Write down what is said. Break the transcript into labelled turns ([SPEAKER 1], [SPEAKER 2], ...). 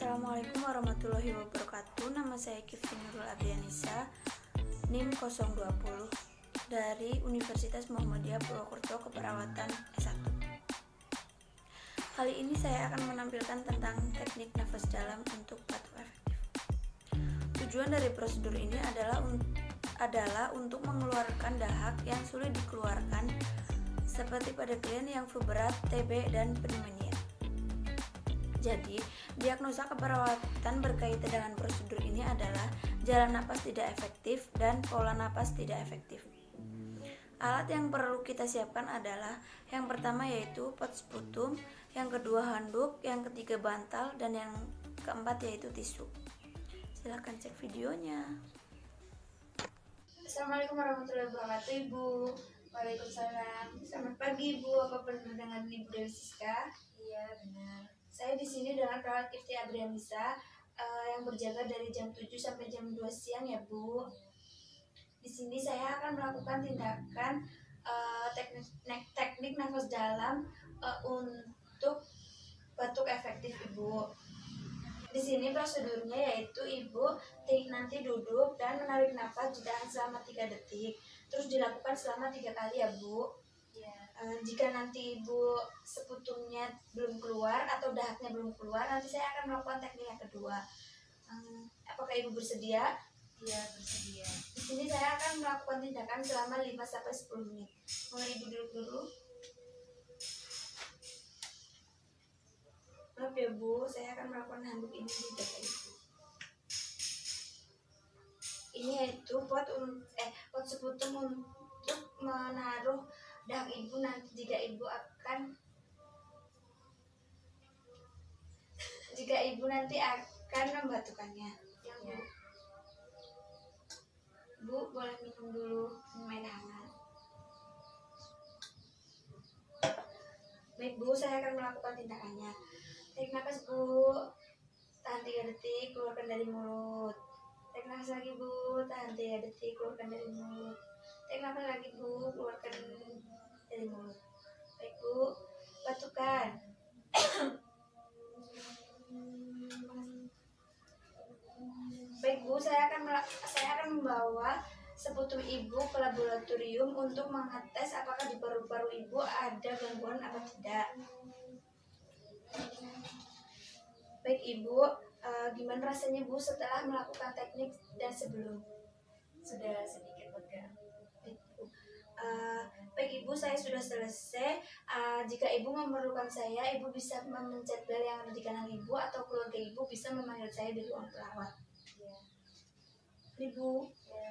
[SPEAKER 1] Assalamualaikum warahmatullahi wabarakatuh. Nama saya Kifti Nurul Abrianisa, NIM 020 dari Universitas Muhammadiyah Purwokerto Keperawatan S1. Kali ini saya akan menampilkan tentang teknik nafas dalam untuk batuk efektif. Tujuan dari prosedur ini adalah untuk mengeluarkan dahak yang sulit dikeluarkan, seperti pada klien yang flu berat, TB, dan pneumonia. Jadi, diagnosa keperawatan berkaitan dengan prosedur ini adalah jalan napas tidak efektif dan pola napas tidak efektif. Alat yang perlu kita siapkan adalah yang pertama yaitu pot sputum, yang kedua handuk, yang ketiga bantal, dan yang keempat yaitu tisu. Silahkan cek videonya.
[SPEAKER 2] Assalamualaikum warahmatullahi wabarakatuh, Ibu. Waalaikumsalam. Selamat pagi, Ibu. Apa benar dengan Ibu Dewi Siska?
[SPEAKER 3] Iya, benar.
[SPEAKER 2] Saya di sini dengan perawat Kifti Abrianisa yang berjaga dari jam 7 sampai jam 2 siang ya, Bu. Di sini saya akan melakukan tindakan teknik nafas dalam untuk batuk efektif, Ibu. Di sini prosedurnya yaitu Ibu nanti duduk dan menarik nafas ditahan selama 3 detik. Terus dilakukan selama 3 kali ya, Bu.
[SPEAKER 3] Ya.
[SPEAKER 2] Jika nanti Ibu seputumnya belum keluar atau dahaknya belum keluar, nanti saya akan melakukan teknik yang kedua. Apakah Ibu bersedia?
[SPEAKER 3] Iya, bersedia.
[SPEAKER 2] Di sini saya akan melakukan tindakan selama 5-10 menit. Mulai Ibu duduk dulu. Maaf ya, Bu, saya akan melakukan handuk ini di dada Ibu. Ini yaitu pot sputum untuk menaruh dahak Ibu nanti jika Ibu nanti akan membatukannya. Ya, Bu. Bu, boleh minum dulu minum air hangat. Baik, Bu, saya akan melakukan tindakannya. Tarik nafas, Bu. Tahan 3 detik, keluarkan dari mulut. Tarik nafas lagi, Bu. Tahan 3 detik, keluarkan dari mulut. Tarik nafas lagi, Bu. Keluarkan dari mulut. Baik, Bu. Batukan. Baik, Bu, saya akan membawa seputum Ibu ke laboratorium untuk mengetes apakah di paru-paru Ibu ada gangguan atau tidak. Baik, Ibu, gimana rasanya, Bu, setelah melakukan teknik dan sebelum?
[SPEAKER 3] Sudah sedikit lega.
[SPEAKER 2] Baik, Ibu, saya sudah selesai. Jika Ibu memerlukan saya, Ibu bisa memencet bel yang ada di kanan Ibu, atau keluarga Ibu bisa memanggil saya di ruang perawat.
[SPEAKER 3] Ya.
[SPEAKER 2] Ibu.
[SPEAKER 3] Ya.